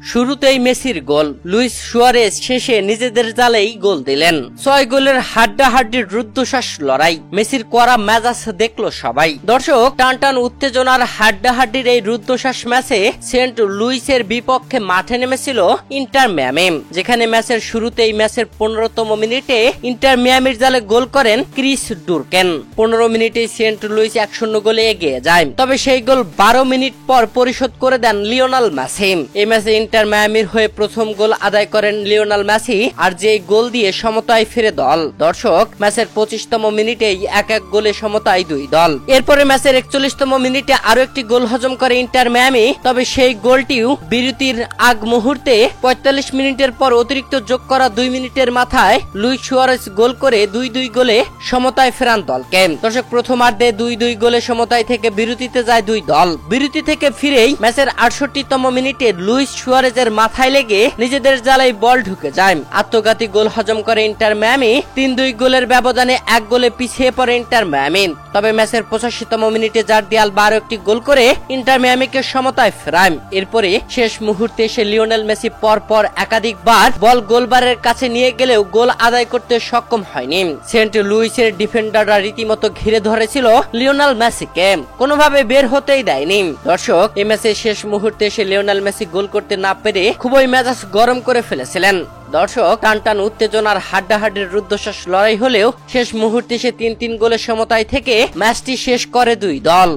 শুরুতেই মেসির গোল, Luis Suarez শেষে নিজেদের জালেই গোল দিলেন। 6 গোলের হাড্ডাহাড্ডির রুদ্ধশ্বাস লড়াই, মেসির কড়া মেজাজ দেখলো সবাই। দর্শক, টানটান উত্তেজনার হাড্ডাহাড্ডির এই রুদ্ধশ্বাস ম্যাচে সেন্ট লুইসের বিপক্ষে মাঠে নেমেছিল ইন্টার মিয়ামি, যেখানে ম্যাচের শুরুতেই ম্যাচের 15তম মিনিটে ইন্টার মিয়ামির জালে গোল করেন ক্রিস ডুরকেন। 15 মিনিটে সেন্ট লুইস 1-0 গোলে এগিয়ে যায়, তবে সেই গোল 12 মিনিট পর পরিশোধ করে দেন লিওনেল মেসি। এই ম্যাচে ইন্টার মিয়ামির হয়ে প্রথম গোল আদায় করেন লিওনেল মেসি, আর যেই গোল দিয়ে সমতায় ফিরে দল। দর্শক, ম্যাচের 25তম মিনিটেই 1-1 গোলে সমতায় দুই দল। এরপরে ম্যাচের 41তম মিনিটে আরো একটি গোল হজম করে ইন্টার মিয়ামি, তবে সেই গোলটিও বিরতির আগ মুহূর্তে 45 মিনিটের পর অতিরিক্ত যোগ করা 2 মিনিটের মাথায় লুইস সুয়ারেজ গোল করে 2-2 গোলে সমতায় ফেরান দলকে। দর্শক, প্রথমার্ধে 2-2 গোলে সমতায় থেকে বিরতিতে যায় দুই দল। বিরতি থেকে ফিরেই ম্যাচের 68তম মিনিটে লুইস সুয়ারেজের মাথায় লেগে নিজেদের জালে বল ঢুকে যায়। আত্মঘাতী গোল হজম করে ইন্টার মিয়ামি। 3-2 গোলের ব্যবধানে 1 গোলে পিছিয়ে পড়ে ইন্টার মিয়ামি। তবে ম্যাচের 85তম মিনিটে জার্দিয়াল 12 একটি গোল করে ইন্টার মিয়ামিকে সমতায় ফেরায়। এরপরে শেষ মুহূর্তে এসে লিওনেল মেসি পরপর একাধিকবার বল গোলবারের কাছে নিয়ে গেলেও গোল আদায় করতে সক্ষম হয়নি। সেন্ট লুইসের ডিফেন্ডাররা রীতিমতো ঘিরে ধরেছিল লিওনেল মেসিকে, কোনোভাবে বের হতেই দেয়নি। দর্শক, এই ম্যাচে শেষ মুহূর্তে এসে লিওনেল মেসি গোল করতে না পেরে খুবই মেজাজ গরম করে ফেলেছিলেন। দর্শক, টানটান উত্তেজনার হাড্ডাহাড্ডির রুদ্ধশ্বাস লড়াই হলেও শেষ মুহূর্তে সে 3-3 গোলের সমতায় থেকে ম্যাচটি শেষ করে দুই দল।